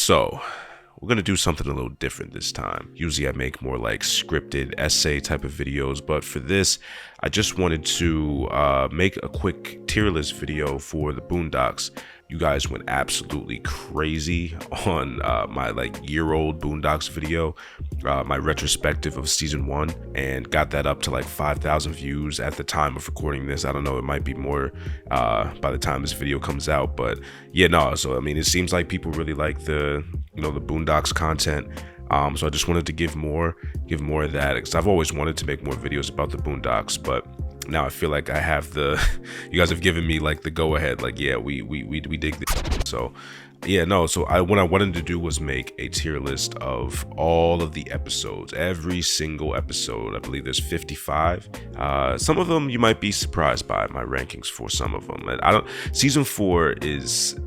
So we're gonna do something a little different this time. Usually I make more like scripted essay type of videos, but for this I just wanted to make a quick tier list video for the Boondocks. You guys went absolutely crazy on my like year-old Boondocks video, my retrospective of season 1, and got that up to like 5,000 views at the time of recording this. I don't know, it might be more by the time this video comes out, but yeah, no. So I mean, it seems like people really like the the Boondocks content. So I just wanted to give more of that, because I've always wanted to make more videos about the Boondocks, but now I feel like I have you guys have given me like the go ahead, like, yeah, we dig this. So yeah, no, so what I wanted to do was make a tier list of all of the episodes, every single episode. I believe there's 55. Some of them you might be surprised by my rankings for some of them. Season 4 is,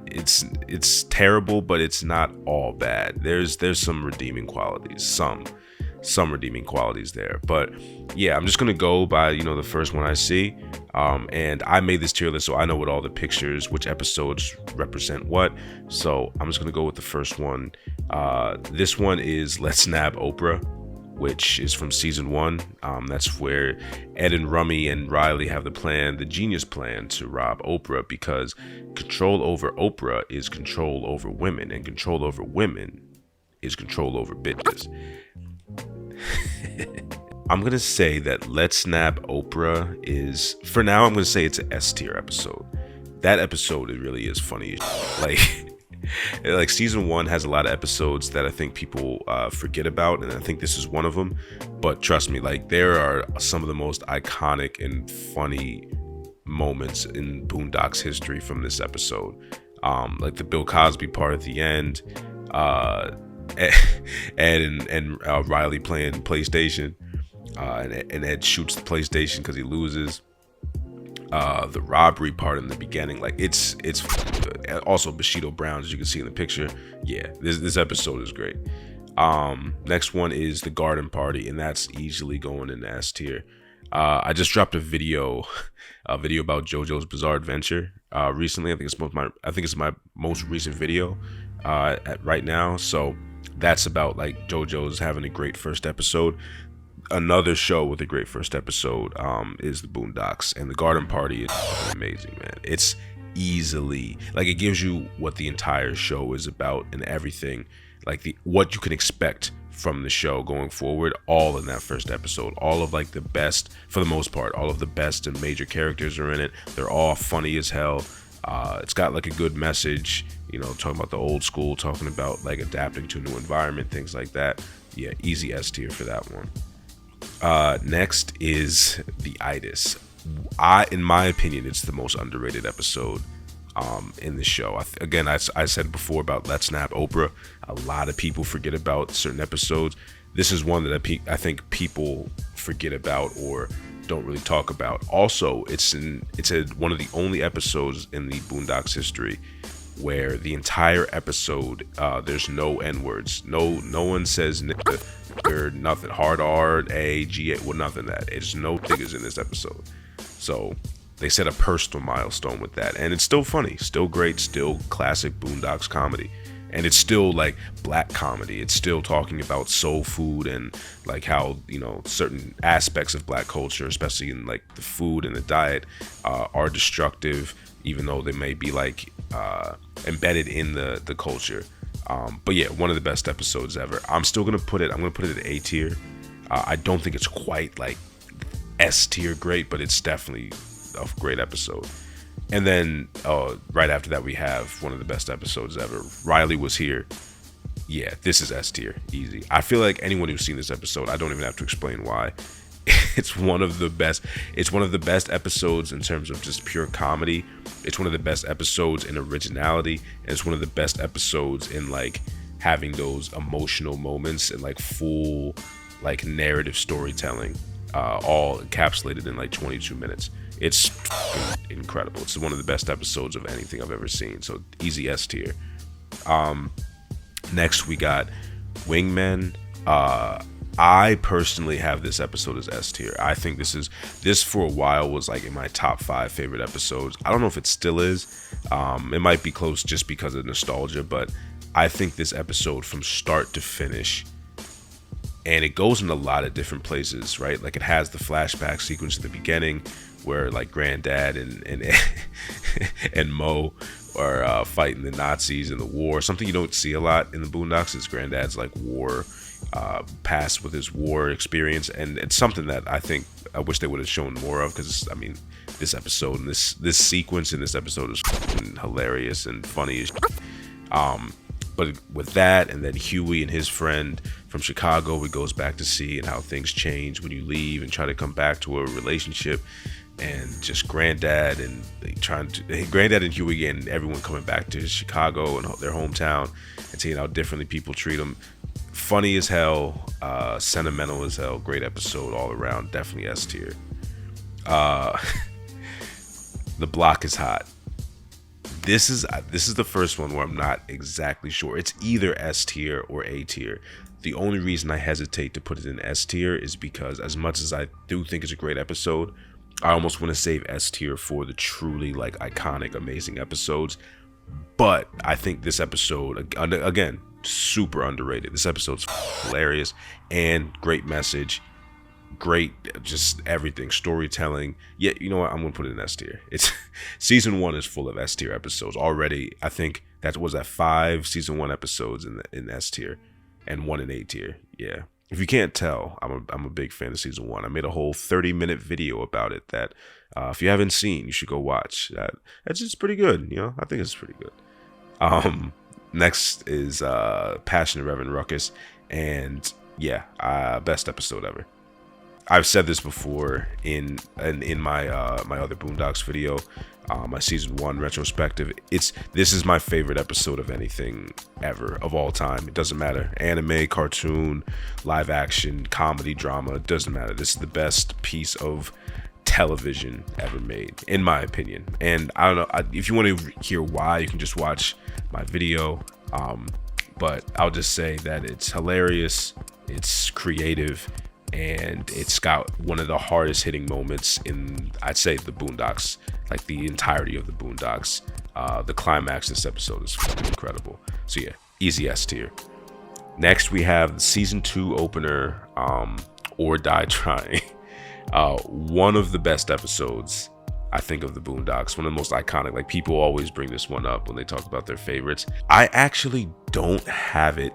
it's terrible, but it's not all bad. There's some redeeming qualities, some redeeming qualities there. But yeah, I'm just gonna go by the first one I see, and I made this tier list so I know what all the pictures, which episodes represent what. So I'm just gonna go with the first one. This one is Let's Nab Oprah, which is from season 1. That's where Ed and Rummy and Riley have the genius plan to rob Oprah, because control over Oprah is control over women, and control over women is control over bitches. I'm gonna say that Let's Nab Oprah is, for now, I'm gonna say it's an S tier episode. That episode, it really is funny. Like season 1 has a lot of episodes that I think people forget about, and I think this is one of them. But trust me, like, there are some of the most iconic and funny moments in Boondocks history from this episode. Like the Bill Cosby part at the end, Ed and Riley playing PlayStation, and Ed shoots the PlayStation because he loses. The robbery part in the beginning, like it's also Bushido Brown, as you can see in the picture. Yeah, this episode is great. Next one is the garden party, and that's easily going in the S tier. I just dropped a video about JoJo's Bizarre Adventure recently. I think it's my most recent video right now. So that's about like JoJo's having a great first episode. Another show with a great first episode is the Boondocks, and the garden party is amazing, man. It's easily, like, it gives you what the entire show is about and everything, like what you can expect from the show going forward, all in that first episode. All of like the best, for the most part, all of the best and major characters are in it. They're all funny as hell. It's got like a good message, talking about the old school, talking about like adapting to a new environment, things like that. Yeah, easy S tier for that one. Next is the Itis. In my opinion, it's the most underrated episode in the show. I said before about Let's Nab Oprah. A lot of people forget about certain episodes. This is one that I think people forget about or don't really talk about. Also, it's one of the only episodes in the Boondocks history where the entire episode, there's no N-words. No one says nigga or nothing. Hard R, A, G, A, well, nothing that. There's no niggas in this episode. So they set a personal milestone with that. And it's still funny, still great, still classic Boondocks comedy. And it's still like black comedy. It's still talking about soul food and like how, certain aspects of black culture, especially in like the food and the diet, are destructive, even though they may be like embedded in the culture. But yeah, one of the best episodes ever. I'm gonna put it at A tier. I don't think it's quite like S tier great, but it's definitely a great episode. And then right after that, we have one of the best episodes ever. Riley Was Here. Yeah, this is S tier, easy. I feel like anyone who's seen this episode, I don't even have to explain why. It's one of the best. It's one of the best episodes in terms of just pure comedy. It's one of the best episodes in originality, and it's one of the best episodes in like having those emotional moments and like full like narrative storytelling, all encapsulated in like 22 minutes. It's incredible. It's one of the best episodes of anything I've ever seen. So easy S tier. Next we got Wingmen. I personally have this episode as S tier. I think this for a while was like in my top 5 favorite episodes. I don't know if it still is. It might be close just because of nostalgia, but I think this episode from start to finish, and it goes in a lot of different places, right? Like it has the flashback sequence at the beginning where like Granddad and and Mo are fighting the Nazis in the war. Something you don't see a lot in the Boondocks is Granddad's like war past with his war experience, and it's something that I wish they would have shown more of, because I mean, this episode and this sequence in this episode is hilarious and funny as but with that, and then Huey and his friend from Chicago, it goes back to see and how things change when you leave and try to come back to a relationship, and just Granddad and Granddad and Huey and everyone coming back to Chicago and their hometown and seeing how differently people treat them. Funny as hell, sentimental as hell, great episode all around, definitely S tier. The block is hot. This is the first one where I'm not exactly sure. It's either S tier or A tier. The only reason I hesitate to put it in S tier is because, as much as I do think it's a great episode, I almost want to save S tier for the truly like iconic, amazing episodes. But I think this episode, again, super underrated. This episode's hilarious and great message. Great, just everything, storytelling. Yeah, you know what, I'm gonna put it in S tier. It's season 1 is full of S tier episodes already. I think that was 5 season 1 episodes in S tier and 1 in A tier. Yeah, if you can't tell, I'm a big fan of season 1. I made a whole 30-minute video about it that if you haven't seen, you should go watch. That's just pretty good. You know, I think it's pretty good. Next is Passionate Reverend Ruckus, and yeah, best episode ever. I've said this before in my my other Boondocks video, my season 1 retrospective. This is my favorite episode of anything ever, of all time. It doesn't matter, anime, cartoon, live action, comedy, drama, it doesn't matter. This is the best piece of television ever made, in my opinion. And I don't know, if you want to hear why, you can just watch my video, but I'll just say that it's hilarious, it's creative, and it's got one of the hardest hitting moments in, I'd say, the Boondocks, like the entirety of the Boondocks. The climax of this episode is fucking incredible. So yeah, easy S tier. Next we have the season 2 opener, Or Die Trying. One of the best episodes, I think, of the Boondocks. One of the most iconic. Like, people always bring this one up when they talk about their favorites. I actually don't have it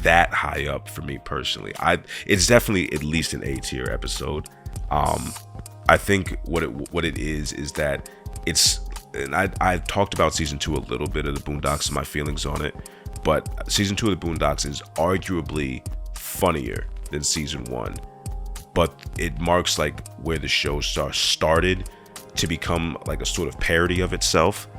that high up for me personally. It's definitely at least an A tier episode. I think what it is that it's, and I talked about season 2 a little bit of the Boondocks and my feelings on it, but season 2 of the Boondocks is arguably funnier than season 1, but it marks like where the show started to become like a sort of parody of itself.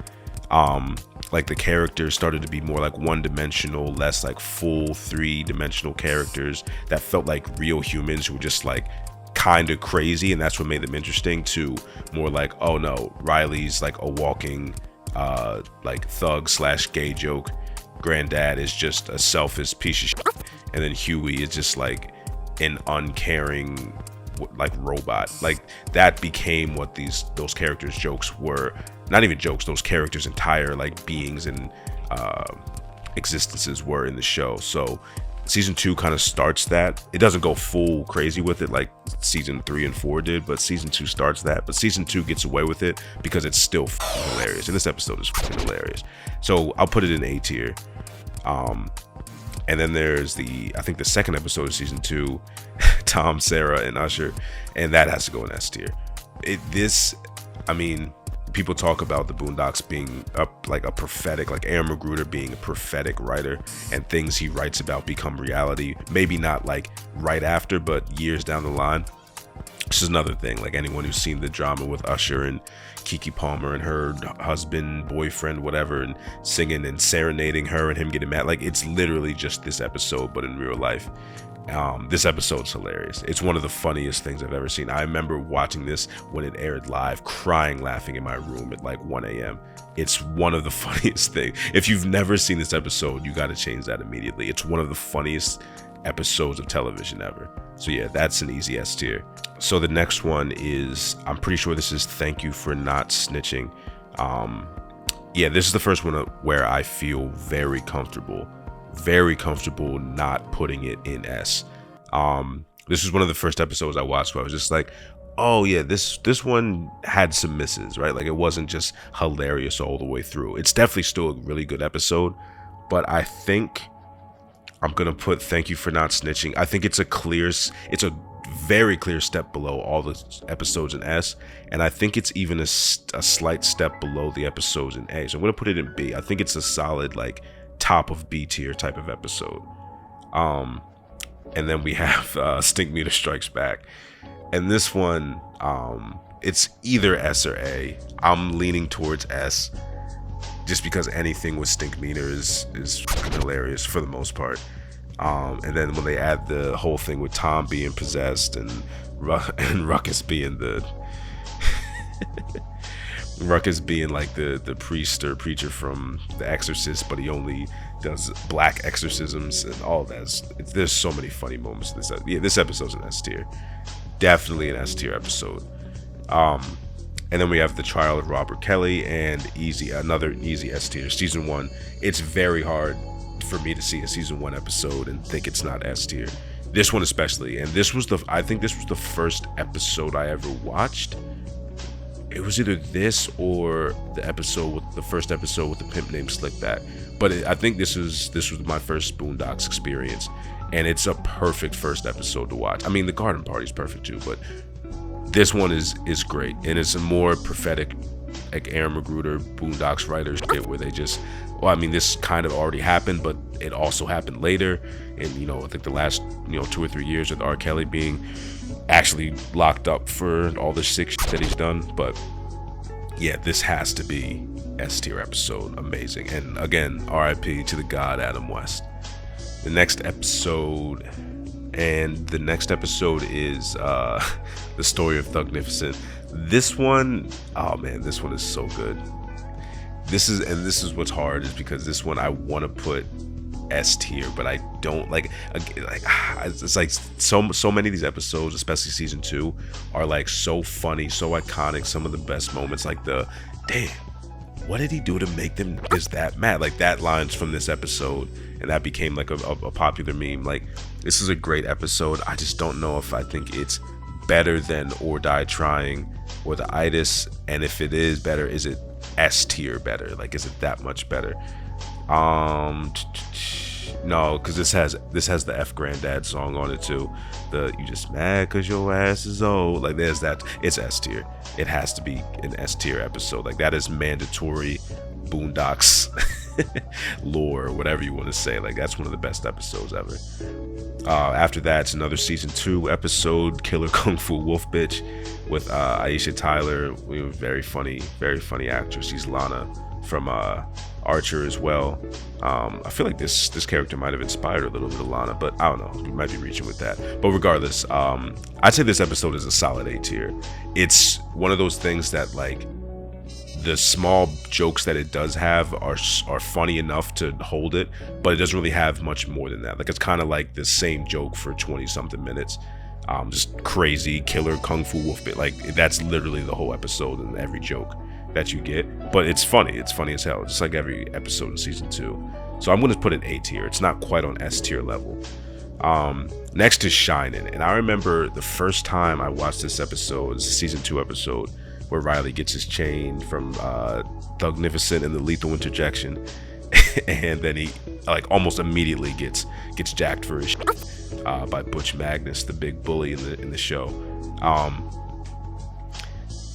Like the characters started to be more like one-dimensional, less like full 3-dimensional characters that felt like real humans who were just like kind of crazy, and that's what made them interesting, to more like, oh no, Riley's like a walking like thug / gay joke, Granddad is just a selfish piece of shit, and then Huey is just like an uncaring like robot. Like, that became what those characters' jokes were. Not even jokes, those characters' entire like beings and existences were in the show. So season 2 kind of starts that. It doesn't go full crazy with it like season 3 and 4 did, but season 2 starts that. But season 2 gets away with it because it's still hilarious, and this episode is hilarious. So I'll put it in A tier. And then there's I think the second episode of season 2, Tom, Sarah, and Usher, and that has to go in S tier. I mean, people talk about the Boondocks being like a prophetic, like Aaron Magruder being a prophetic writer, and things he writes about become reality. Maybe not like right after, but years down the line. This is another thing, like anyone who's seen the drama with Usher and Keke Palmer and her husband, boyfriend, whatever, and singing and serenading her and him getting mad, like it's literally just this episode but in real life. This episode's hilarious. It's one of the funniest things I've ever seen. I remember watching this when it aired live, crying, laughing in my room at like 1 a.m. It's one of the funniest things. If you've never seen this episode, you got to change that immediately. It's one of the funniest episodes of television ever. So yeah, that's an easy S tier. So the next one is, I'm pretty sure this is Thank You for Not Snitching. Yeah, this is the first one where I feel very comfortable not putting it in S. This was one of the first episodes I watched where I was just like, oh yeah, this one had some misses, right? Like, it wasn't just hilarious all the way through. It's definitely still a really good episode, but I think I'm gonna put Thank You for Not Snitching. I think it's a very clear step below all the episodes in S, and I think it's even a slight step below the episodes in A. So I'm gonna put it in B. I think it's a solid, like, top of B tier type of episode. And then we have Stink Meter Strikes Back, and this one, it's either S or A. I'm leaning towards S, just because anything with Stink Meter is hilarious for the most part. And then when they add the whole thing with Tom being possessed and Ruckus being the Ruckus being like the priest or preacher from The Exorcist, but he only does black exorcisms and all that. There's so many funny moments. This episode's an S tier, definitely an S tier episode. And then we have The Trial of Robert Kelly and another easy S tier. Season 1, it's very hard for me to see a season 1 episode and think it's not S tier. This one especially, and I think this was the first episode I ever watched. It was either this or the first episode with the pimp named Slickback. But I think this was my first Boondocks experience, and it's a perfect first episode to watch. I mean, the garden party is perfect too, but this one is great, and it's a more prophetic, like Aaron Magruder Boondocks writers shit, where they just, well, I mean, this kind of already happened, but it also happened later. And I think the last 2 or 3 years with R. Kelly being actually locked up for all the sick shit that he's done. But yeah, this has to be S tier episode. Amazing. And again, RIP to the god Adam West. The next episode is The Story of Thugnificent. This one, oh man, this one is so good. This is what's hard, is because this one I want to put S tier, but I don't like. It's like so many of these episodes, especially season 2, are like so funny, so iconic. Some of the best moments, like the damn, what did he do to make them is that mad? Like, that line's from this episode, and that became like a popular meme. Like, this is a great episode. I just don't know if I think it's better than Or Die Trying or The Itis, and if it is better, is it S tier better? Like, is it that much better? No, because this has the F Granddad song on it too. The "You Just Mad Cause Your Ass Is Old." Like, there's that. It's S tier. It has to be an S tier episode. Like, that is mandatory Boondocks lore, whatever you want to say. Like, that's one of the best episodes ever. After that, it's another season 2 episode, Killer Kung Fu Wolf Bitch, with Aisha Tyler. Very funny actress. She's Lana from Archer as well. I feel like this character might have inspired a little bit of Lana, but I don't know, we might be reaching with that. But regardless, I'd say this episode is a solid A tier. It's one of those things that, like, the small jokes that it does have are funny enough to hold it, but it doesn't really have much more than that. Like, it's kind of like the same joke for 20 something minutes. Just crazy killer kung fu wolf bit. Like, that's literally the whole episode and every joke that you get, but it's funny as hell, just like every episode in season 2. So I'm gonna put it A tier. It's not quite on S tier level. Next is Shining, and I remember the first time I watched this episode, it's a season 2 episode where Riley gets his chain from Thugnificent and the lethal interjection, and then he like almost immediately gets jacked for his shit, by Butch Magnus, the big bully in the show.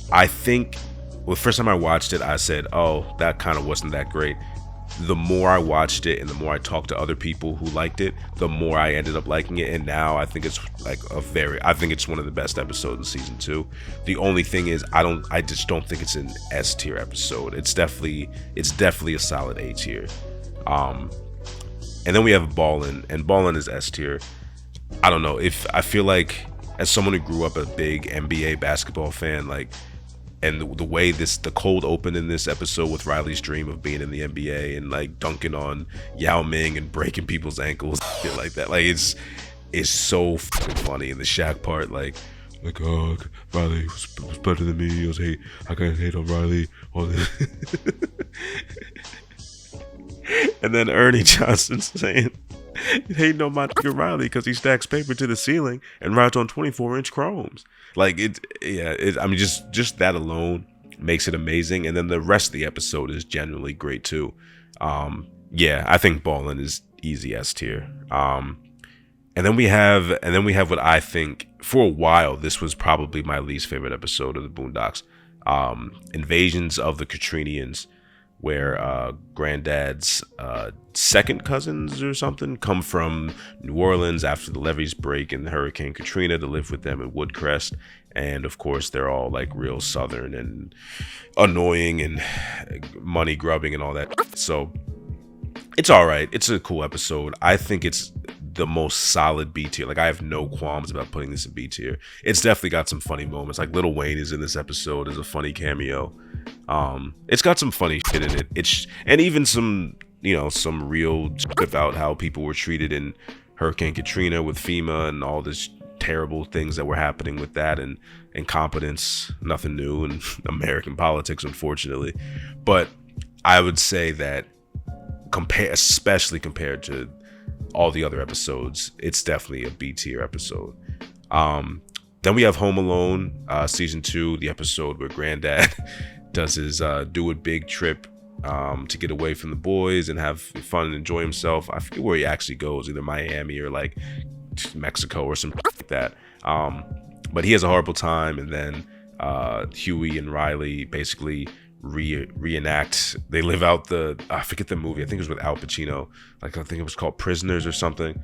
I think, well, the first time I watched it, I said, oh, that kind of wasn't that great. The more I watched it and the more I talked to other people who liked it, the more I ended up liking it. And now I think it's like I think it's one of the best episodes of season 2. The only thing is, I just don't think it's an S tier episode. It's definitely a solid A tier. And then we have Ballin', and Ballin' is S tier. I don't know, if I feel like, as someone who grew up a big NBA basketball fan, like, and the way the cold open in this episode with Riley's dream of being in the NBA and like dunking on Yao Ming and breaking people's ankles, shit like that. Like, it's so fucking funny. In the Shaq part, like, like, oh, Riley was better than me. I can't hate on Riley. All this. And then Ernie Johnson saying, hating on my nigga Riley because he stacks paper to the ceiling and rides on 24-inch chromes. Like I mean, just that alone makes it amazing. And then the rest of the episode is generally great too. Yeah, I think Ballin is easy S tier. And then we have what I think for a while this was probably my least favorite episode of the Boondocks. Invasions of the Katrinians, where Granddad's second cousins or something come from New Orleans after the levees break in Hurricane Katrina to live with them in Woodcrest. And of course, they're all like real Southern and annoying and money grubbing and all that. So it's all right. It's a cool episode. I think it's the most solid B tier. Like, I have no qualms about putting this in B tier. It's definitely got some funny moments. Like, Lil Wayne is in this episode as a funny cameo. It's got some funny shit in it. And even some, some real shit about how people were treated in Hurricane Katrina with FEMA and all this terrible things that were happening with that, and incompetence, nothing new in American politics, unfortunately. But I would say that especially compared to all the other episodes, it's definitely a B tier episode. Then we have Home Alone, season 2, the episode where Granddad does his do it big trip to get away from the boys and have fun and enjoy himself. I forget where he actually goes, either Miami or like Mexico or something like that. But he has a horrible time, and then Huey and Riley basically reenact. They live out I forget the movie. I think it was with Al Pacino. Like, I think it was called Prisoners or something.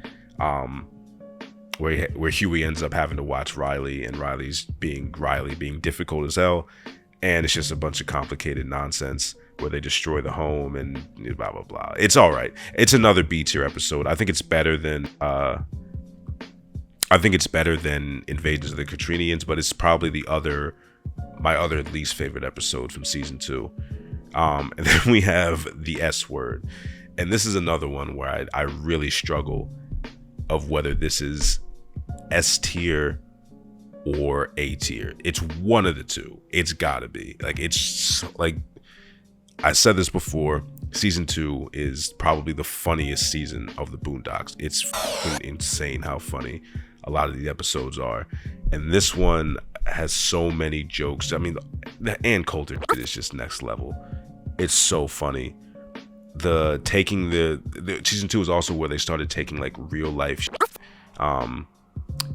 Where Huey ends up having to watch Riley, and Riley being difficult as hell, and it's just a bunch of complicated nonsense where they destroy the home and blah blah blah. It's all right. It's another B tier episode. I think it's better than Invasions of the Katrinians, but it's probably my other least favorite episode from season 2. And then we have the S Word, and this is another one where I really struggle of whether this is S tier or A tier. It's one of the two. It's gotta be. Like, it's like, I said this before, season 2 is probably the funniest season of the Boondocks. It's fucking insane how funny a lot of the episodes are. And this one has so many jokes. I mean, the Ann Coulter is just next level. It's so funny. The season 2 is also where they started taking like real life shit.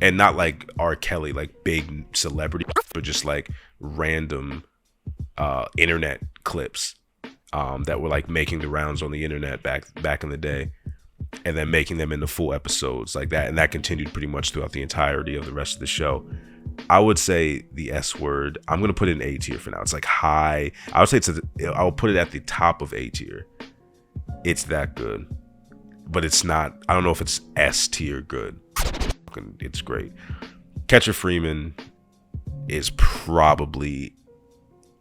And not like R. Kelly, like big celebrity, but just like random internet clips that were like making the rounds on the internet back in the day, and then making them into full episodes like that. And that continued pretty much throughout the entirety of the rest of the show. I would say the S Word, I'm going to put it in A tier for now. It's like high. I would say I'll put it at the top of A tier. It's that good. But it's not, I don't know if it's S tier good. It's great. Catcher Freeman is probably,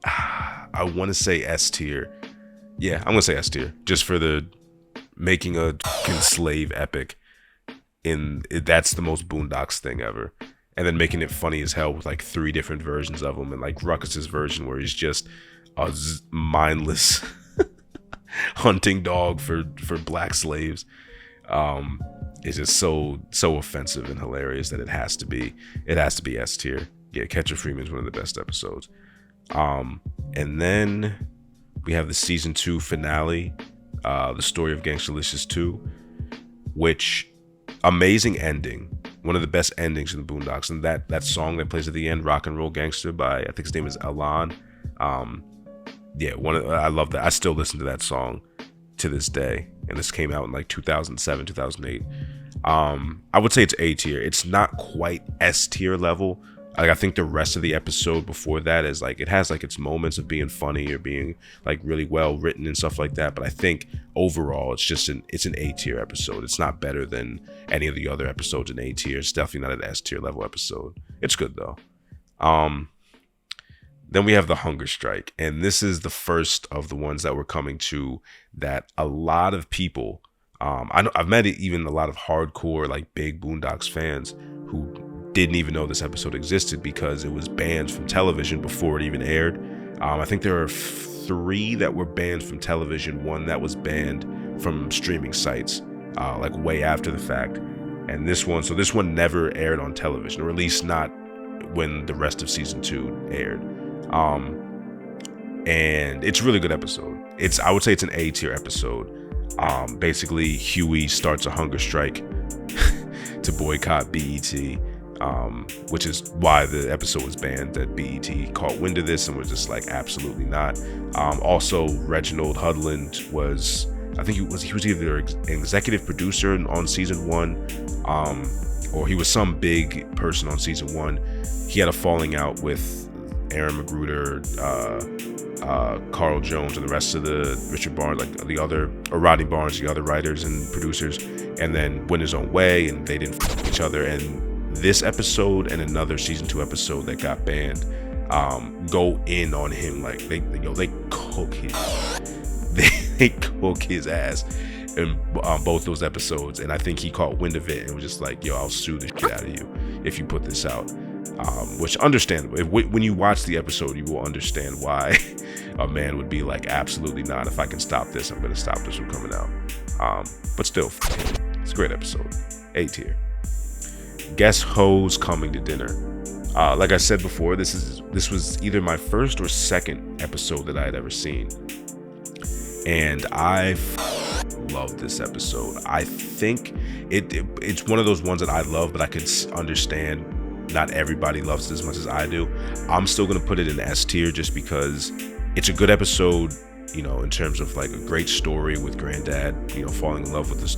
I want to say S tier. Yeah, I'm going to say S tier. Just for the making a slave epic. That's the most Boondocks thing ever. And then making it funny as hell with like 3 different versions of him, and like Ruckus's version where he's just a mindless hunting dog for black slaves. It's just so offensive and hilarious that it has to be S tier. Yeah, Catcher Freeman is one of the best episodes. And then we have the season 2 finale, The Story of Gangstalicious 2, which amazing ending. One of the best endings in the Boondocks, and that song that plays at the end, Rock and Roll Gangster by, I think his name is Alon. Yeah, I love that. I still listen to that song to this day, and this came out in like 2007, 2008. I would say it's A tier. It's not quite S tier level. Like, I think the rest of the episode before that is like, it has like its moments of being funny or being like really well written and stuff like that. But I think overall it's an A tier episode. It's not better than any of the other episodes in A tier. It's definitely not an S tier level episode. It's good though. Then we have the Hunger Strike, and this is the first of the ones that we're coming to that a lot of people, I've met even a lot of hardcore like big Boondocks fans who didn't even know this episode existed because it was banned from television before it even aired. I think there are 3 that were banned from television, 1 that was banned from streaming sites, like way after the fact. And this one never aired on television, or at least not when the rest of season 2 aired. And it's a really good episode. I would say it's an A tier episode. Basically, Huey starts a hunger strike to boycott BET, which is why the episode was banned. That BET caught wind of this and was just like, absolutely not. Also, Reginald Hudland was, I think he was either an executive producer on season 1, or he was some big person on season 1. He had a falling out with Aaron Magruder, Carl Jones, and the rest of the Richard Barnes, like the other, or Rodney Barnes, the other writers and producers, and then went his own way, and they didn't f each other. And this episode and another season 2 episode that got banned go in on him. Like they cook his ass in both those episodes, and I think he caught wind of it and was just like, yo, I'll sue the shit out of you if you put this out. Which, understandable. When you watch the episode, you will understand why a man would be like, absolutely not. If I can stop this, I'm gonna stop this from coming out. But still, it's a great episode. A tier. Guess Hoes Coming to Dinner. Like I said before, this was either my first or second episode that I had ever seen, and I love this episode. I think it's one of those ones that I love, but I could understand not everybody loves it as much as I do. I'm still gonna put it in S tier just because it's a good episode, you know, in terms of like a great story with Granddad, you know, falling in love with this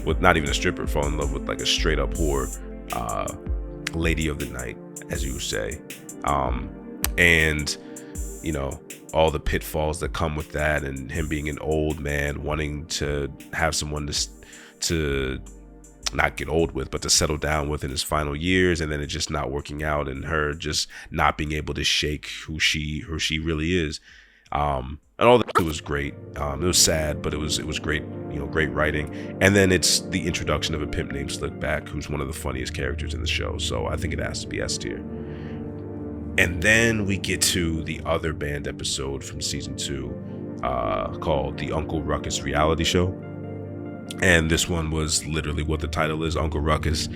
with not even a stripper, falling in love with like a straight up whore, lady of the night, as you would say, and you know, all the pitfalls that come with that, and him being an old man wanting to have someone to not get old with, but to settle down with in his final years, and then it just not working out, and her just not being able to shake who she really is. And all that was great. It was sad, but it was great, you know, great writing. And then it's the introduction of a pimp named Slickback, who's one of the funniest characters in the show. So I think it has to be S tier. And then we get to the other banned episode from season 2, called the Uncle Ruckus reality show. And this one was literally what the title is. Uncle Ruckus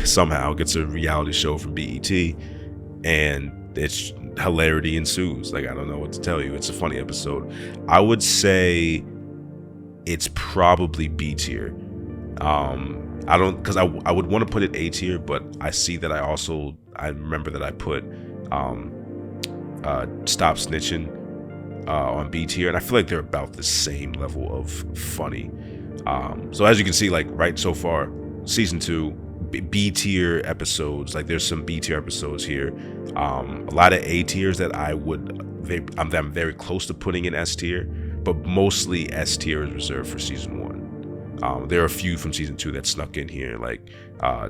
somehow gets a reality show from BET, and it's hilarity ensues. Like, I don't know what to tell you. It's a funny episode. I would say it's probably B tier. Because I would want to put it A tier, but I see that I remember that I put Stop Snitching on B tier, and I feel like they're about the same level of funny. So as you can see, like right so far, season 2, B tier episodes, like there's some B tier episodes here, a lot of A tiers that I'm very close to putting in S tier, but mostly S tier is reserved for season 1. There are a few from season 2 that snuck in here, like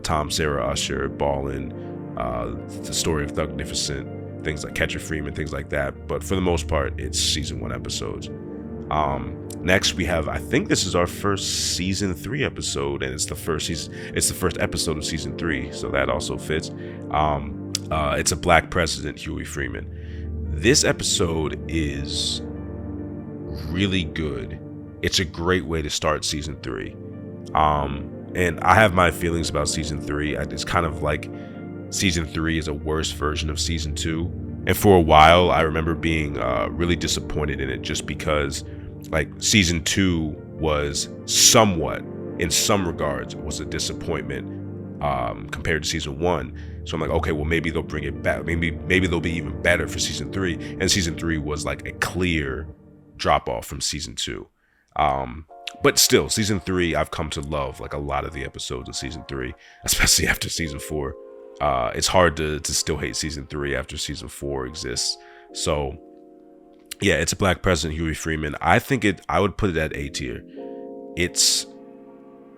Tom, Sarah, Usher, Ballin', The Story of Thugnificent, things like Catcher Freeman, things like that. But for the most part, it's season 1 episodes. Next we have, I think this is our first season 3 episode, and it's the first episode of season 3, so that also fits. It's a Black President, Huey Freeman. This episode is really good. It's a great way to start season 3. And I have my feelings about season 3. It's kind of like season 3 is a worse version of season 2. And for a while, I remember being really disappointed in it, just because like season 2 was somewhat, in some regards, was a disappointment compared to season 1. So I'm like, okay, well, maybe they'll bring it back. Maybe they'll be even better for season 3. And season 3 was like a clear drop off from season 2. But still, season 3, I've come to love like a lot of the episodes of season 3, especially after season 4. It's hard to still hate season 3 after season 4 exists. So yeah, it's a Black President, Huey Freeman. I would put it at A tier. It's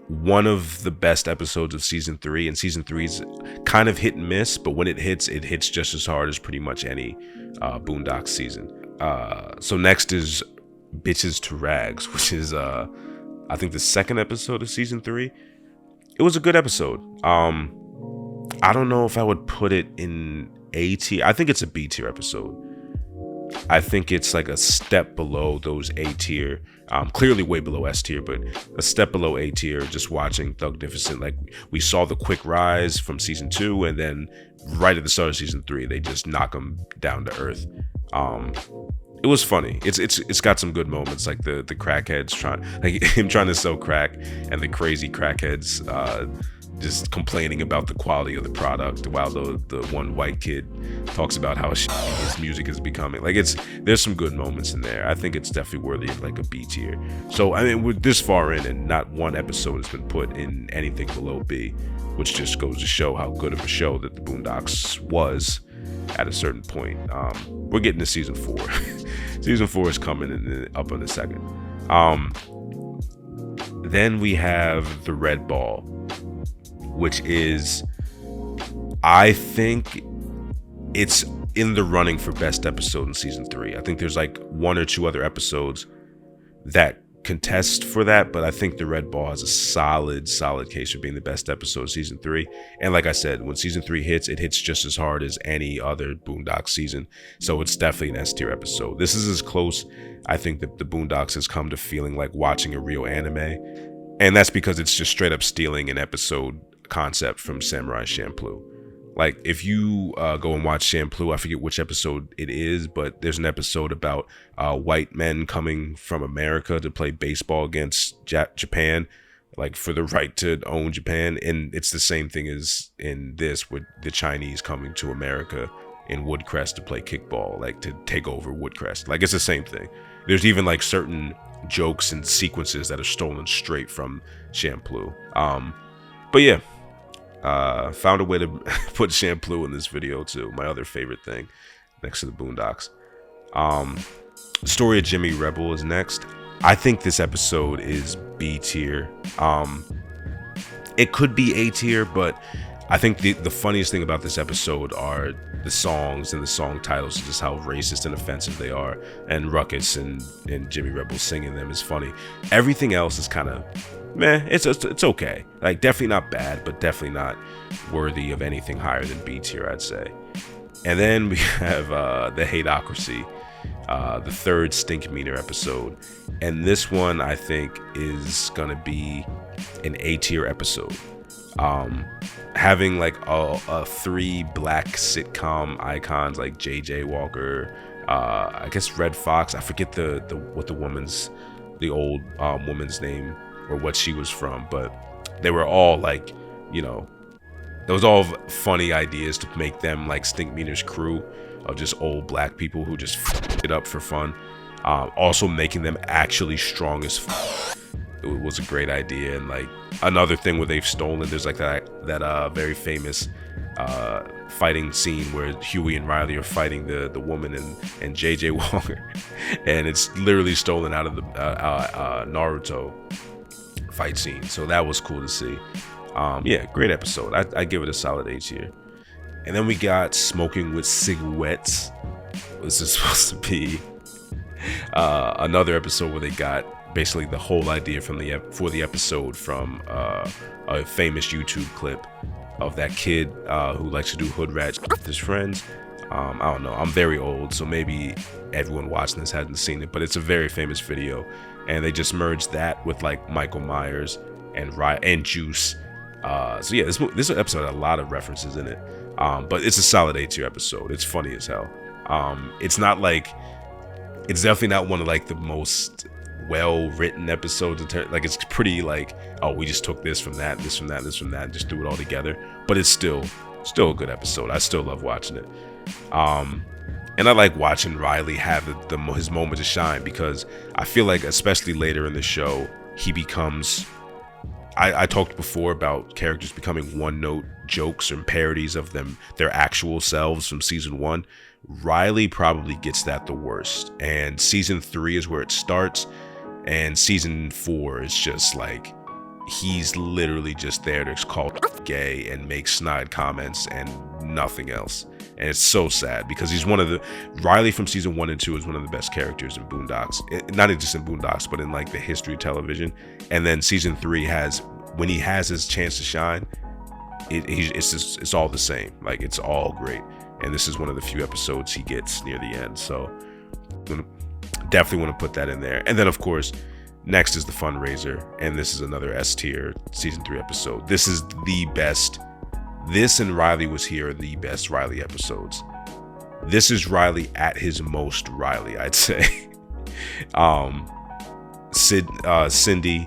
one of the best episodes of season 3, and season 3 is kind of hit and miss, but when it hits just as hard as pretty much any Boondocks season. So next is Bitches to Rags, which is I think the second episode of season 3. It was a good episode. I don't know if I would put it in A tier. I think it's a B tier episode. I think it's like a step below those A tier, clearly way below S tier, but a step below A tier. Just watching Thugnificent, like we saw the quick rise from season 2, and then right at the start of season 3, they just knock him down to earth. It was funny. It's got some good moments, like the crackheads trying to sell crack, and the crazy crackheads just complaining about the quality of the product, while the one white kid talks about how shitty his music is becoming. Like there's some good moments in there. I think it's definitely worthy of like a B tier. So I mean, we're this far in, and not one episode has been put in anything below B, which just goes to show how good of a show that the Boondocks was at a certain point. We're getting to season 4. Season 4 is coming up in a second. Then we have the Red Ball, which is, I think it's in the running for best episode in season 3. I think there's like 1 or 2 other episodes that contest for that, but I think the Red Ball has a solid case for being the best episode of season 3. And like I said, when season 3 hits, it hits just as hard as any other Boondocks season. So it's definitely an S tier episode. This is as close, I think, that the Boondocks has come to feeling like watching a real anime. And that's because it's just straight up stealing an episode concept from Samurai Champloo. Like if you go and watch Champloo, I forget which episode it is, but there's an episode about white men coming from America to play baseball against Japan, like for the right to own Japan. And it's the same thing as in this, with the Chinese coming to America in Woodcrest to play kickball, like to take over Woodcrest. Like it's the same thing. There's even like certain jokes and sequences that are stolen straight from Champloo. But yeah, found a way to put Champloo in this video too. My other favorite thing, next to the Boondocks. The story of Jimmy Rebel is next. I think this episode is B tier. It could be A tier, but I think the funniest thing about this episode are the songs and the song titles, and just how racist and offensive they are. And Ruckus and Jimmy Rebel singing them is funny. Everything else is kind of meh. It's okay. Like definitely not bad, but definitely not worthy of anything higher than B tier, I'd say. And then we have the Hateocracy, the third Stink Meter episode. And this one I think is gonna be an A tier episode. Having like a 3 black sitcom icons like JJ Walker, I guess Red Fox, I forget the old woman's name or what she was from, but they were all like, you know, those all funny ideas to make them like Stink Meter's crew of just old black people who just f it up for fun. Also making them actually strong as f. It was a great idea. And like another thing where they've stolen, there's like that very famous fighting scene where Huey and Riley are fighting the woman and JJ Walker, and it's literally stolen out of the Naruto fight scene. So that was cool to see. Yeah, great episode. I give it a solid A tier. And then we got Smoking with Cigarettes. This is supposed to be another episode where they got basically the whole idea for the episode from a famous YouTube clip of that kid who likes to do hood rats with his friends. I don't know, I'm very old, so maybe everyone watching this hasn't seen it, but it's a very famous video, and they just merged that with like Michael Myers and Juice. So yeah, this episode had a lot of references in it, but it's a solid A tier episode. It's funny as hell. It's definitely not one of like the most well-written episodes. Like it's pretty like, oh, we just took this from that, this from that, this from that, and just threw it all together. But it's still a good episode. I still love watching it. And I like watching Riley have his moment to shine, because I feel like especially later in the show he becomes, I talked before about characters becoming one-note jokes or parodies of their actual selves from season 1. Riley probably gets that the worst, and season 3 is where it starts, and season 4 is just like he's literally just there to call gay and make snide comments and nothing else. And it's so sad, because he's Riley from season 1 and 2 is one of the best characters in Boondocks. Not just in Boondocks, but in like the history of television. And then season 3 when he has his chance to shine, it's all the same. Like, it's all great. And this is one of the few episodes he gets near the end. So definitely want to put that in there. And then, of course, next is the fundraiser. And this is another S tier season 3 episode. This is the best. This and Riley Was Here are the best Riley episodes. This is Riley at his most Riley, I'd say. Cindy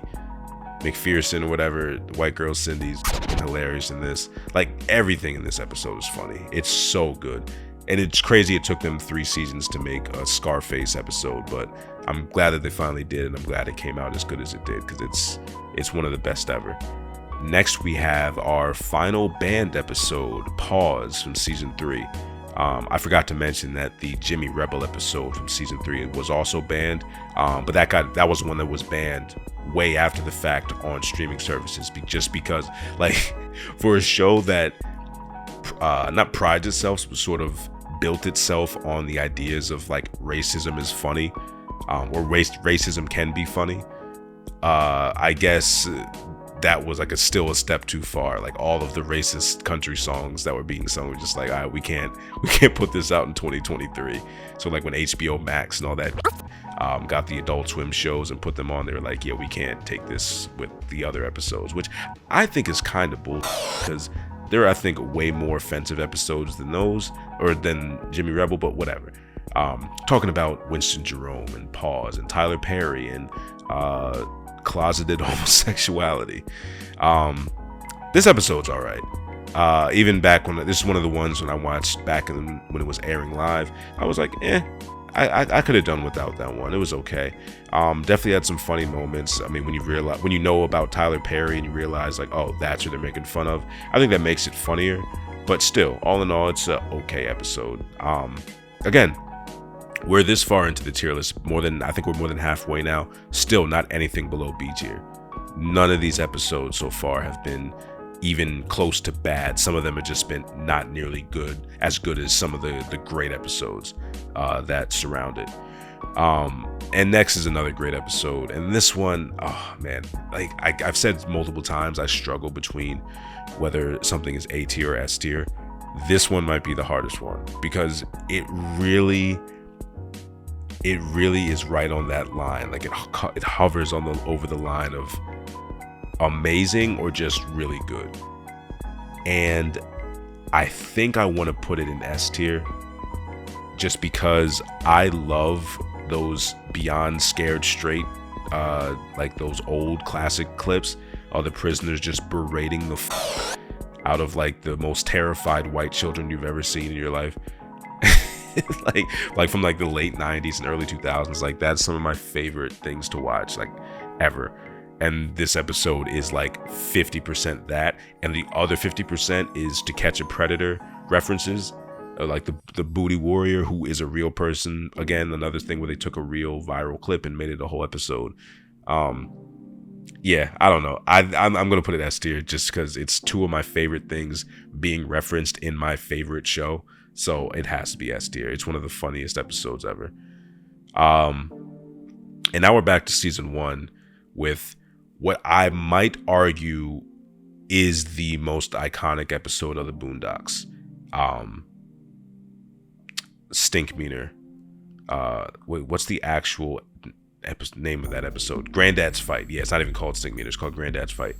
McPherson or whatever, white girl Cindy's hilarious in this. Like, everything in this episode is funny. It's so good. And it's crazy it took them 3 seasons to make a Scarface episode, but I'm glad that they finally did, and I'm glad it came out as good as it did, because it's one of the best ever. Next, we have our final band episode, Pause, from season 3. I forgot to mention that the Jimmy Rebel episode from season 3 was also banned, but that was one that was banned way after the fact on streaming services, just because, like, for a show that not prides itself, but sort of built itself on the ideas of, like, racism is funny, or racism can be funny. I guess that was like still a step too far. Like, all of the racist country songs that were being sung were just like, all right, we can't put this out in 2023. So, like, when HBO Max and all that got the Adult Swim shows and put them on, they were like, yeah, we can't take this with the other episodes, which I think is kind of bullshit, because there are, I think, way more offensive episodes than those, or than Jimmy Rebel, but whatever. Talking about Winston Jerome and Pause and Tyler Perry and closeted homosexuality. This episode's all right. Even back when this is one of the ones when I watched back when it was airing live, I was like, I could have done without that one. It was okay. Definitely had some funny moments. I mean, when you know about Tyler Perry and you realize, like, oh, that's who they're making fun of, I think that makes it funnier. But still, all in all, it's a okay episode. Again, we're this far into the tier list, I think we're more than halfway now. Still not anything below B tier. None of these episodes so far have been even close to bad. Some of them have just been not nearly as good as some of the great episodes that surround it. And next is another great episode, and this one, oh man, like I've said multiple times, I struggle between whether something is A tier or S tier. This one might be the hardest one, because it really is right on that line. Like, it hovers over the line of amazing or just really good. And I think I want to put it in S tier, just because I love those Beyond Scared Straight, like those old classic clips of the prisoners just berating the out of, like, the most terrified white children you've ever seen in your life. like from, like, the late 90s and early 2000s. Like, that's some of my favorite things to watch, like, ever. And this episode is like 50% that, and the other 50% is To Catch a Predator references, like the Booty Warrior, who is a real person. Again, another thing where they took a real viral clip and made it a whole episode. Yeah, I don't know. I'm gonna put it S tier just because it's two of my favorite things being referenced in my favorite show. So it has to be S tier. It's one of the funniest episodes ever. And now we're back to season 1 with what I might argue is the most iconic episode of the Boondocks. Stink Meaner. Wait, what's the actual name of that episode? Granddad's Fight. Yeah, it's not even called Stink Meaner. It's called Granddad's Fight.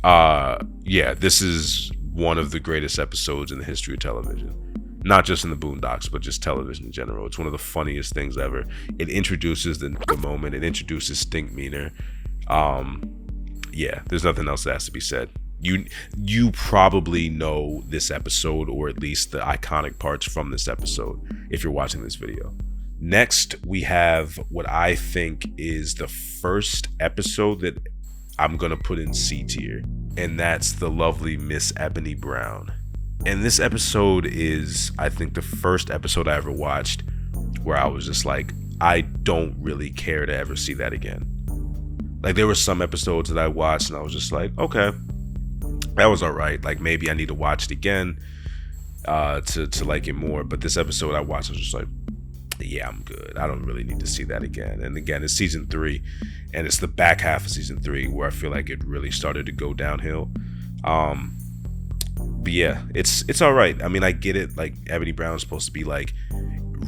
Yeah, this is one of the greatest episodes in the history of television. Not just in the Boondocks, but just television in general. It's one of the funniest things ever. It introduces the moment. It introduces Stink Meaner. Yeah, there's nothing else that has to be said. You probably know this episode, or at least the iconic parts from this episode, if you're watching this video. Next, we have what I think is the first episode that I'm gonna put in C tier, and that's the lovely Miss Ebony Brown. And this episode is, I think, the first episode I ever watched where I was just like, I don't really care to ever see that again. Like, there were some episodes that I watched and I was just like, okay, that was all right. Like, maybe I need to watch it again to like it more. But this episode I watched, I was just like, yeah, I'm good. I don't really need to see that again. And again, it's season 3, and it's the back half of season 3 where I feel like it really started to go downhill. But yeah, it's all right. I mean, I get it. Like, Ebony Brown's supposed to be like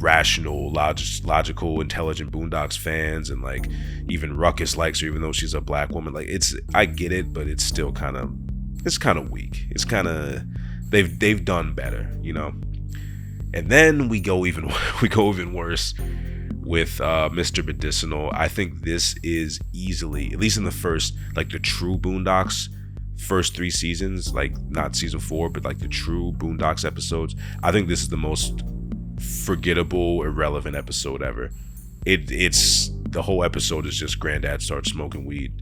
rational, logical, intelligent Boondocks fans, and like even Ruckus likes her, even though she's a black woman. Like, I get it, but it's still kind of weak. It's kind of they've done better, you know. And then we go even worse with Mr. Medicinal. I think this is easily, at least in the first, like the true Boondocks first 3 seasons, like not season 4, but like the true Boondocks episodes, I think this is the most forgettable, irrelevant episode ever. It's the whole episode is just Granddad starts smoking weed,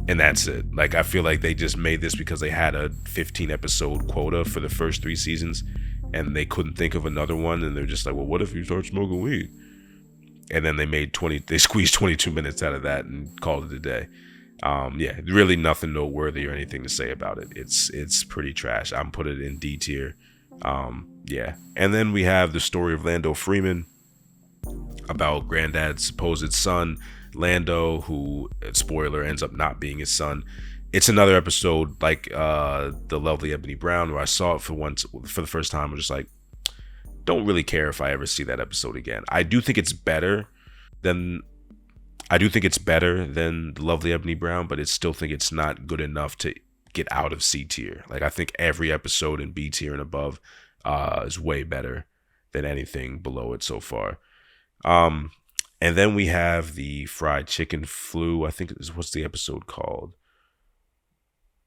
and that's it. Like, I feel like they just made this because they had a 15 episode quota for the first 3 seasons, and they couldn't think of another one, and they're just like, well, what if you start smoking weed? And then they squeezed 22 minutes out of that and called it a day. Yeah, really nothing noteworthy or anything to say about it. It's pretty trash. I'm putting it in D tier. Yeah. And then we have the story of Lando Freeman, about Granddad's supposed son, Lando, who, spoiler, ends up not being his son. It's another episode like the Lovely Ebony Brown, where I saw it for the first time. I'm just like, don't really care if I ever see that episode again. I do think it's better than the Lovely Ebony Brown, but I still think it's not good enough to get out of C tier. Like, I think every episode in B tier and above is way better than anything below it so far. And then we have the fried chicken flu. I think what's the episode called?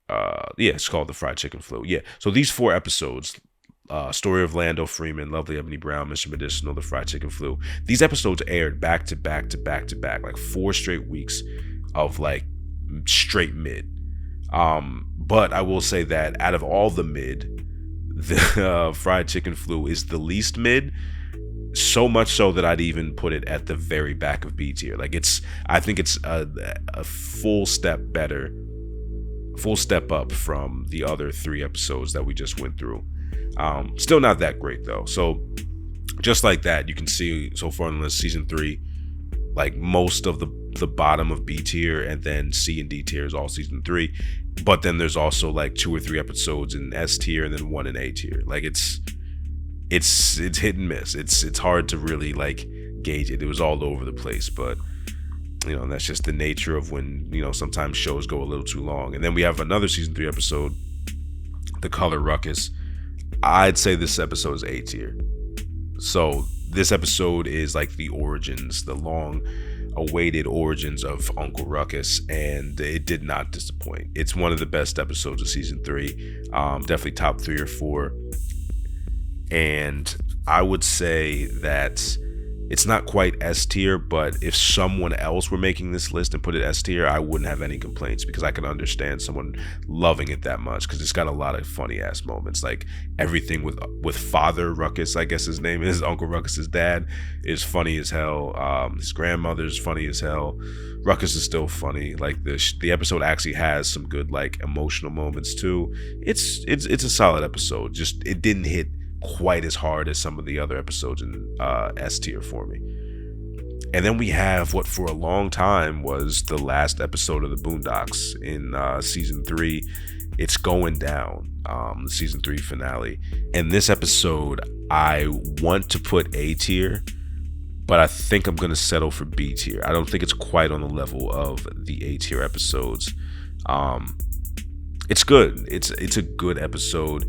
Yeah, it's called the fried chicken flu. Yeah. So these 4 episodes, story of Lando Freeman, Lovely Ebony Brown, Mr. Medicinal, the fried chicken flu. These episodes aired back to back, like 4 straight weeks of like straight mid. But I will say that out of all the mid, the fried chicken flu is the least mid. So much so that I'd even put it at the very back of B tier. Like, I think it's a full step up from the other 3 episodes that we just went through. Still not that great though. So just like that, you can see so far in this season 3, like most of the bottom of B tier, and then C and D tier is all season 3. But then there's also like 2 or 3 episodes in S tier, and then 1 in A tier. Like, it's hit and miss. It's hard to really like gauge it. It was all over the place, but you know, that's just the nature of when, you know, sometimes shows go a little too long. And then we have another season 3 episode, The Color Ruckus. I'd say this episode is A tier. So this episode is like the origins, the long awaited origins of Uncle Ruckus, and it did not disappoint. It's one of the best episodes of season 3. Definitely top 3 or 4. And I would say that it's not quite S tier, but if someone else were making this list and put it S tier, I wouldn't have any complaints, because I can understand someone loving it that much, because it's got a lot of funny ass moments. Like, everything with Father Ruckus, I guess his name is, Uncle Ruckus's dad, is funny as hell. His grandmother's funny as hell. Ruckus is still funny. Like, the episode actually has some good like emotional moments too. It's a solid episode. Just it didn't hit quite as hard as some of the other episodes in S tier for me. And then we have what for a long time was the last episode of the Boondocks in season 3. It's Going Down, the season 3 finale. And this episode I want to put A tier, but I think I'm gonna settle for B tier. I don't think it's quite on the level of the A tier episodes. It's good. It's a good episode.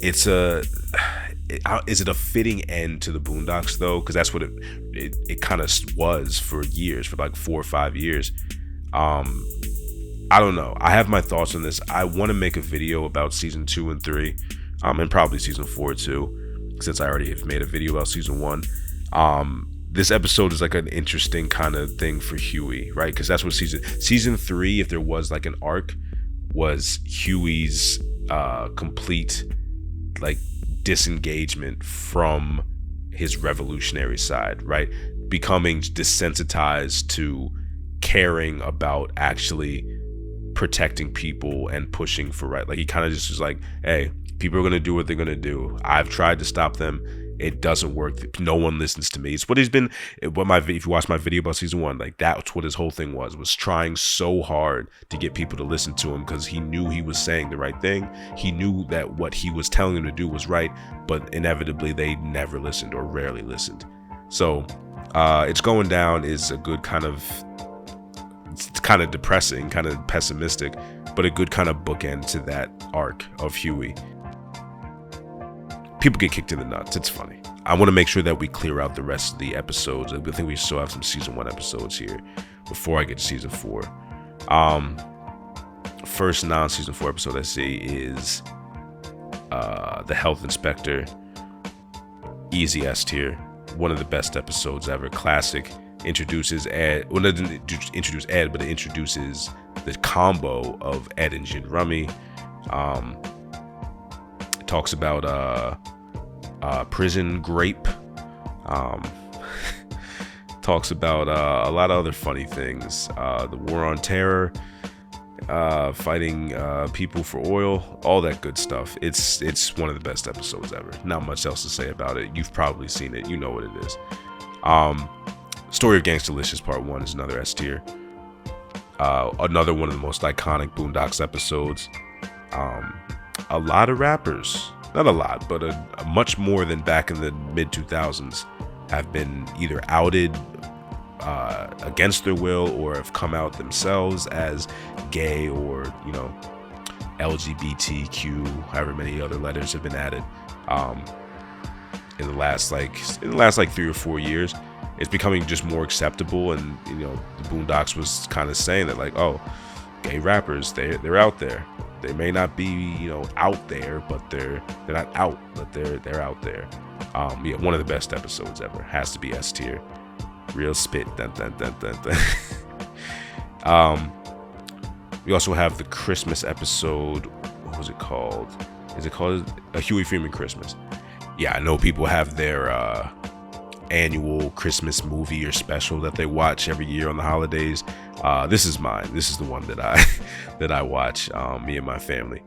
Is it a fitting end to the Boondocks though? Because that's what it kind of was for years, for like 4 or 5 years. I don't know. I have my thoughts on this. I want to make a video about season 2 and 3, and probably season 4 too, since I already have made a video about season 1. This episode is like an interesting kind of thing for Huey, right? Because that's what season 3, if there was like an arc, was Huey's complete like disengagement from his revolutionary side, right? Becoming desensitized to caring about actually protecting people and pushing for right. Like, he kind of just was like, hey, people are gonna do what they're gonna do. I've tried to stop them, It doesn't work. No one listens to me. It's what he's been. If you watch my video about season 1, like that's what his whole thing was trying so hard to get people to listen to him, because he knew he was saying the right thing. He knew that what he was telling them to do was right, but inevitably they never listened or rarely listened. So It's Going Down is a good kind of, it's kind of depressing, kind of pessimistic, but a good kind of bookend to that arc of Huey. People get kicked in the nuts. It's funny. I want to make sure that we clear out the rest of the episodes. I think we still have some season 1 episodes here before I get to season 4. First non-season 4 episode I see is the Health Inspector. Easy S tier. One of the best episodes ever. Classic. Introduces Ed. Well, it doesn't introduce Ed, but it introduces the combo of Ed and Jin Rummy. It talks about prison grape. Talks about a lot of other funny things. The war on terror. Fighting people for oil, all that good stuff. It's one of the best episodes ever. Not much else to say about it. You've probably seen it. You know what it is. Story of Gangstalicious Part 1 is another S tier. Another one of the most iconic Boondocks episodes. A lot of rappers, not a lot, but a much more than back in the mid 2000s, have been either outed against their will or have come out themselves as gay or, you know, LGBTQ, however many other letters have been added in the last like 3 or 4 years. It's becoming just more acceptable, and you know, the Boondocks was kind of saying that, like, oh, gay rappers, they're out there. They may not be, you know, out there, but they're not out, but they're out there. Yeah, one of the best episodes ever. Has to be S tier. Real spit. Dun, dun, dun, dun, dun. We also have the Christmas episode. What was it called? Is it called A Huey Freeman Christmas? Yeah, I know people have their annual Christmas movie or special that they watch every year on the holidays. This is mine. This is the one that I watch, me and my family.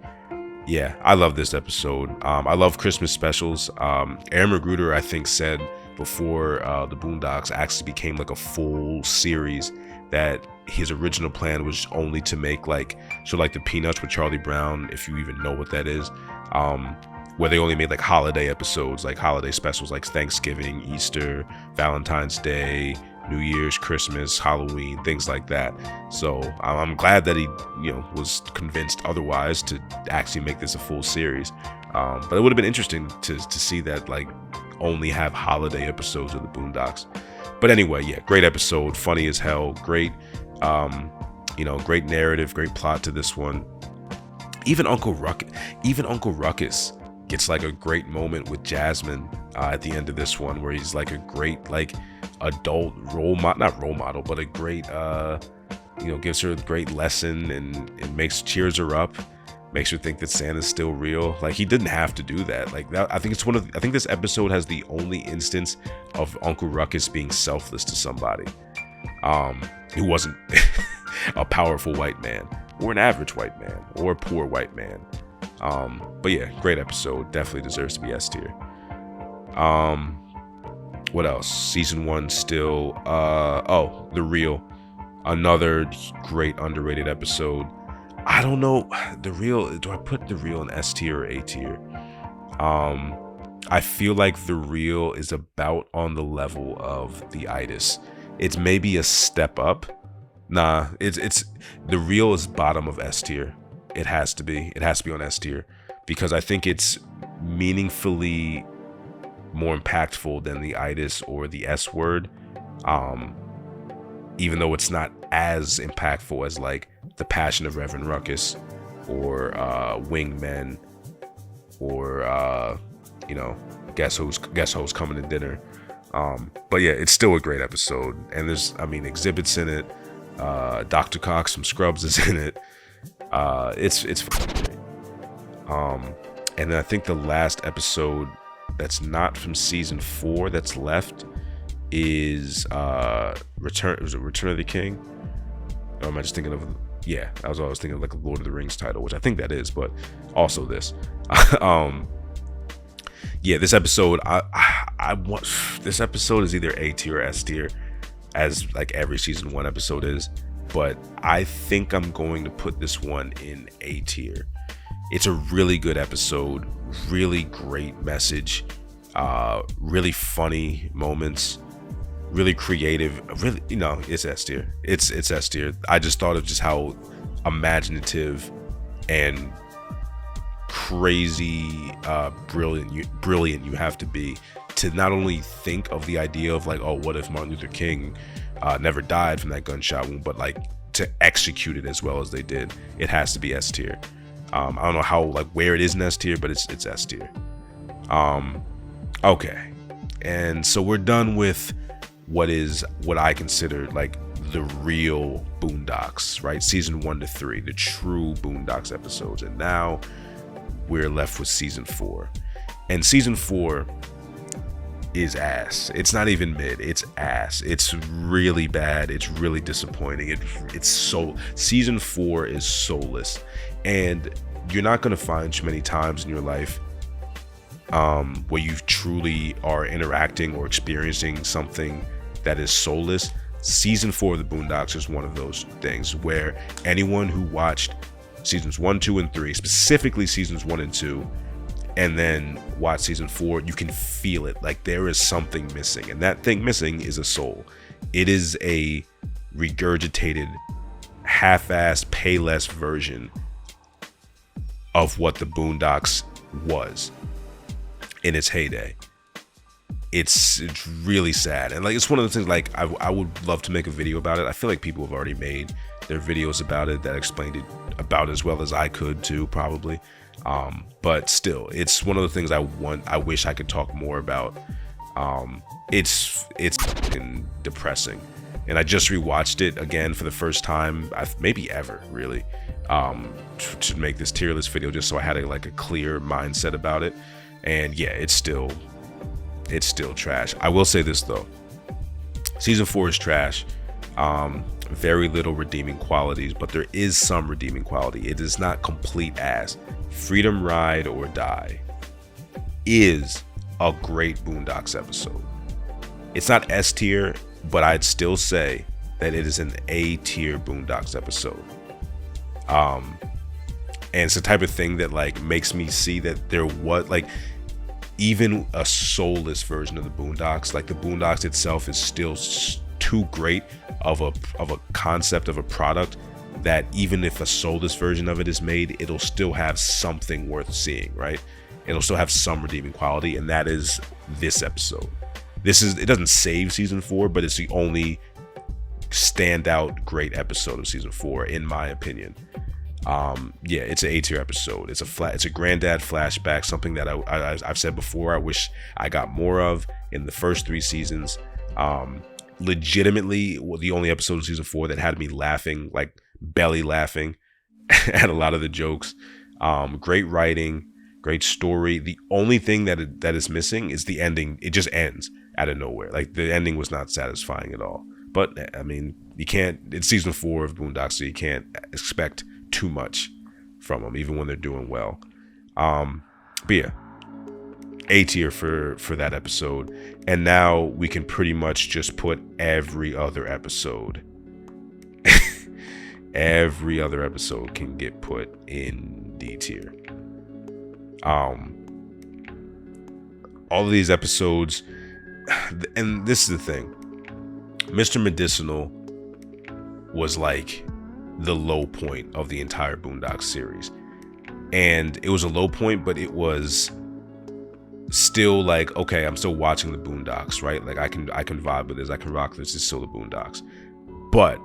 Yeah, I love this episode. I love Christmas specials. Aaron Magruder, I think, said before the Boondocks actually became like a full series, that his original plan was only to make like the Peanuts with Charlie Brown, if you even know what that is, where they only made like holiday episodes, like holiday specials, like Thanksgiving, Easter, Valentine's Day, New Year's, Christmas, Halloween, things like that. So I'm glad that he, you know, was convinced otherwise to actually make this a full series. But it would have been interesting to see that, like, only have holiday episodes of the Boondocks. But anyway, yeah, great episode, funny as hell, great, you know, great narrative, great plot to this one. Even Uncle Ruckus gets like a great moment with Jasmine at the end of this one, where he's like a great, like, adult not role model, but a great, you know, gives her a great lesson and cheers her up, makes her think that Santa's still real. Like, he didn't have to do that. Like, that, I think this episode has the only instance of Uncle Ruckus being selfless to somebody who wasn't a powerful white man or an average white man or a poor white man. But yeah, great episode. Definitely deserves to be S tier. What else? Season 1 still. The Real. Another great underrated episode. I don't know. The Real. Do I put The Real in S tier or A tier? I feel like The Real is about on the level of the Itis. It's maybe a step up. Nah, it's The Real is bottom of S tier. It has to be. It has to be on S tier, because I think it's meaningfully more impactful than the Itis or the S Word. Even though it's not as impactful as like The Passion of Reverend Ruckus or Wingmen or you know, Guess Who's Coming to Dinner. But yeah, it's still a great episode, and there's, I mean, Exhibit's in it. Dr. Cox from Scrubs is in it. It's fucking great. And then I think the last episode that's not from season 4 that's left is Return of the King? Or am I just thinking of, yeah, I was thinking of like a Lord of the Rings title, which I think that is, but also this. yeah, this episode, I want, this episode is either A tier or S tier, as like every season 1 episode is, but I think I'm going to put this one in A tier. It's a really good episode, really great message, really funny moments, really creative, really, you know, it's S tier. It's S tier. I just thought of just how imaginative and crazy brilliant you have to be to not only think of the idea of like, oh, what if Martin Luther King never died from that gunshot wound, but like to execute it as well as they did. It has to be S tier. I don't know how, like, where it is in S tier, but it's S tier. Okay, and so we're done with what I consider like the real Boondocks, right? Season 1 to 3, the true Boondocks episodes, and now we're left with season 4. And season 4 is ass. It's not even mid, it's ass. It's really bad. It's really disappointing. It's so, season 4 is soulless, and you're not going to find too many times in your life where you truly are interacting or experiencing something that is soulless. Season 4 of the Boondocks is one of those things where anyone who watched seasons 1, 2, and 3, specifically seasons 1 and 2, and then watch season 4, you can feel it. Like there is something missing, and that thing missing is a soul. It is a regurgitated, half-assed, pay less version of what the Boondocks was in its heyday. It's really sad, and like it's one of the things, like I would love to make a video about it. I feel like people have already made their videos about it that explained it about as well as I could too, probably. But still, it's one of the things I wish I could talk more about. It's fucking depressing, and I just rewatched it again for the first time, maybe ever, really, to make this tier list video, just so I had a clear mindset about it. And yeah, it's still trash. I will say this though, season 4 is trash. Very little redeeming qualities, but there is some redeeming quality. It is not complete ass. Freedom Ride or Die is a great Boondocks episode. It's not S tier, but I'd still say that it is an A tier Boondocks episode. And it's the type of thing that like makes me see that there was like even a soulless version of the Boondocks, like the Boondocks itself is still too great of a concept, of a product, that even if a soulless version of it is made, it'll still have something worth seeing, right? It'll still have some redeeming quality, and that is this episode. It doesn't save season 4, but it's the only standout great episode of season 4, in my opinion. Yeah, it's an A tier episode. It's a granddad flashback, something that I've said before I wish I got more of in the first 3 seasons. Legitimately, the only episode of season 4 that had me laughing, like belly laughing at a lot of the jokes. Great writing, great story. The only thing that is missing is the ending. It just ends out of nowhere. Like the ending was not satisfying at all. But I mean, you can't. It's season 4 of Boondocks, so you can't expect too much from them, even when they're doing well. But yeah, A tier for that episode. And now we can pretty much just put every other episode every other episode can get put in D tier. All of these episodes, and this is the thing, Mr. Medicinal was like the low point of the entire Boondocks series, and it was a low point, but it was still like, okay, I'm still watching the Boondocks, right? Like I can vibe with this, I can rock this. It's still the Boondocks. But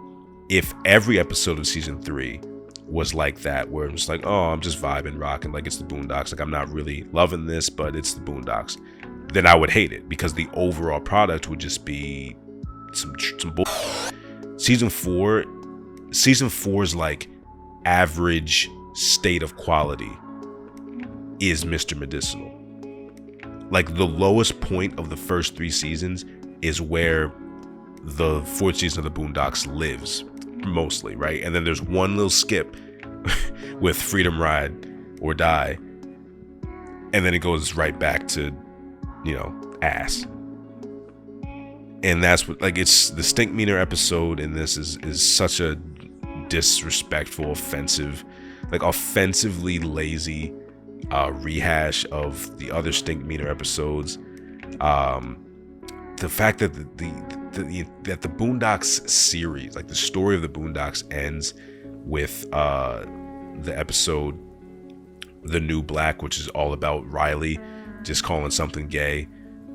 if every episode of season 3 was like that, where I'm just like, oh, I'm just vibing, rocking, like it's the Boondocks, like I'm not really loving this, but it's the Boondocks, then I would hate it, because the overall product would just be some bull. Season 4's like average state of quality is Mr. Medicinal. Like the lowest point of the first 3 seasons is where the 4th season of the Boondocks lives mostly, right? And then there's one little skip with Freedom Ride or Die, and then it goes right back to ass. And that's what, like, it's the stink meaner episode in this is such a disrespectful, offensively lazy rehash of the other stink meaner episodes. The fact that that the Boondocks series, like the story of the Boondocks, ends with the episode The New Black, which is all about Riley just calling something gay,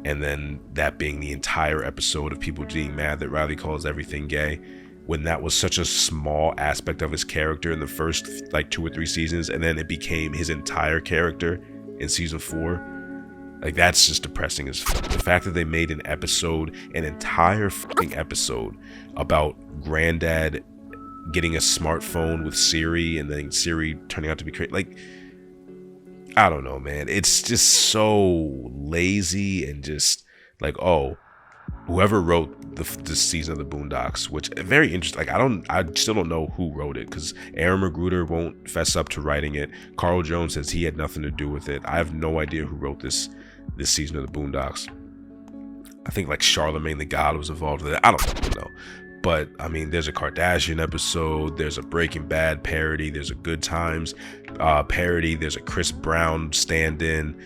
and then that being the entire episode of people being mad that Riley calls everything gay, when that was such a small aspect of his character in the first like 2 or 3 seasons, and then it became his entire character in season 4. Like, that's just depressing as fuck. The fact that they made an entire fucking episode about Granddad getting a smartphone with Siri, and then Siri turning out to be crazy. Like, I don't know, man. It's just so lazy, and just like, oh, whoever wrote this season of the Boondocks, which very interesting. Like, I still don't know who wrote it, because Aaron Magruder won't fess up to writing it. Carl Jones says he had nothing to do with it. I have no idea who wrote this season of the Boondocks. I think like Charlemagne the God was involved with it. I don't know. But I mean, there's a Kardashian episode, there's a Breaking Bad parody, there's a Good Times parody, there's a Chris Brown stand-in.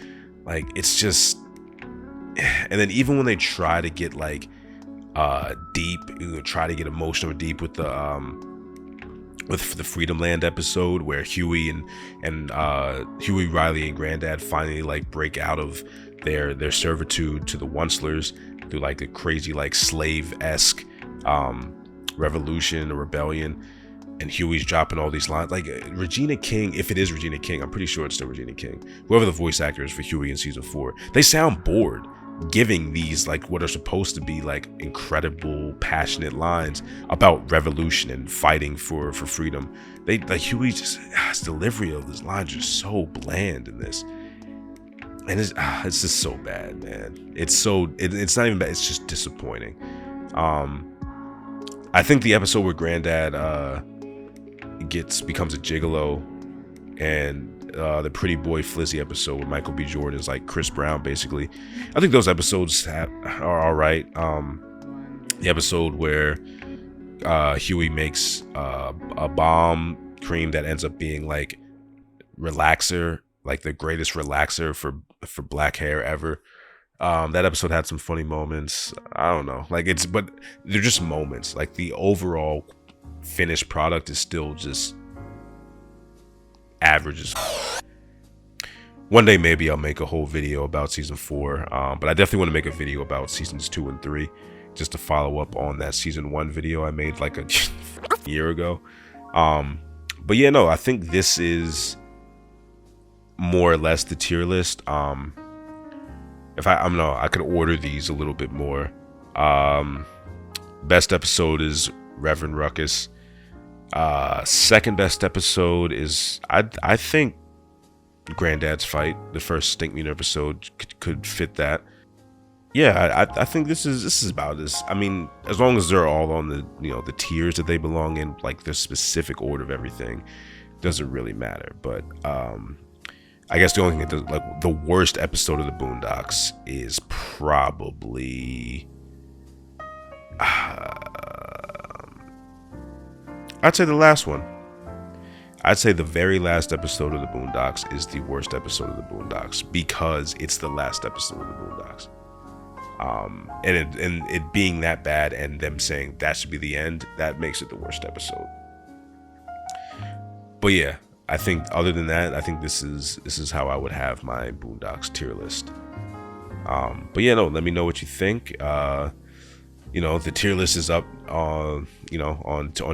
Like, it's just, and then even when they try to get like deep, try to get emotional or deep with the Freedom Land episode, where Huey and Huey, Riley, and Granddad finally like break out of their servitude to the Oncelers through like a crazy like slave-esque revolution or rebellion, and Huey's dropping all these lines. Like, Regina King, if it is Regina King, I'm pretty sure it's still Regina King, whoever the voice actor is for Huey in season 4, they sound bored giving these like what are supposed to be like incredible passionate lines about revolution and fighting for freedom. They like, Huey just, his delivery of his lines are so bland in this, and it's just so bad, man. It's not even bad, it's just disappointing. I think the episode where Granddad becomes a gigolo, and the Pretty Boy Flizzy episode where Michael B. Jordan is like Chris Brown, basically, I think those episodes are all right. The episode where Huey makes a bomb cream that ends up being like relaxer, like the greatest relaxer for black hair ever. That episode had some funny moments. I don't know, like, but they're just moments. Like, the overall finished product is still just average as One day maybe I'll make a whole video about season 4, but I definitely want to make a video about seasons 2 and 3, just to follow up on that season 1 video I made like a year ago. But yeah, no, I think this is more or less the tier list. If I could order these a little bit more. Best episode is Reverend Ruckus. Second best episode is, I think, Granddad's Fight. The first Stink Meaner episode could fit that. Yeah, I think this is about this. I mean, as long as they're all on the the tiers that they belong in, like the specific order of everything, doesn't really matter. But I guess the only thing that does, like, the worst episode of the Boondocks is probably I'd say the last one. I'd say the very last episode of the Boondocks is the worst episode of the Boondocks, because it's the last episode of the Boondocks. And it being that bad, and them saying that should be the end, that makes it the worst episode. But yeah, I think other than that, I think this is how I would have my Boondocks tier list. But yeah, no, let me know what you think. The tier list is up on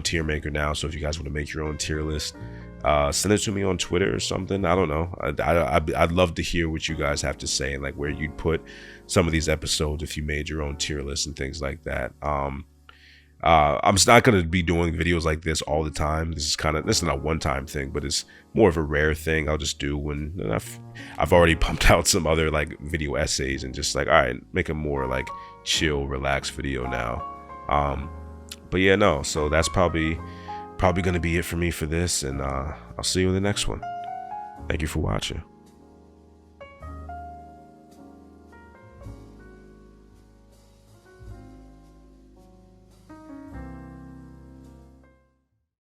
Tier Maker now, so if you guys want to make your own tier list, send it to me on Twitter or something. I don't know. I'd love to hear what you guys have to say, and like where you'd put some of these episodes if you made your own tier list and things like that. I'm not going to be doing videos like this all the time. This is not a one-time thing, but it's more of a rare thing I'll just do when I've already pumped out some other like video essays, and just like, all right, make a more like chill, relaxed video now. But yeah, no, so that's probably going to be it for me for this, and I'll see you in the next one. Thank you for watching.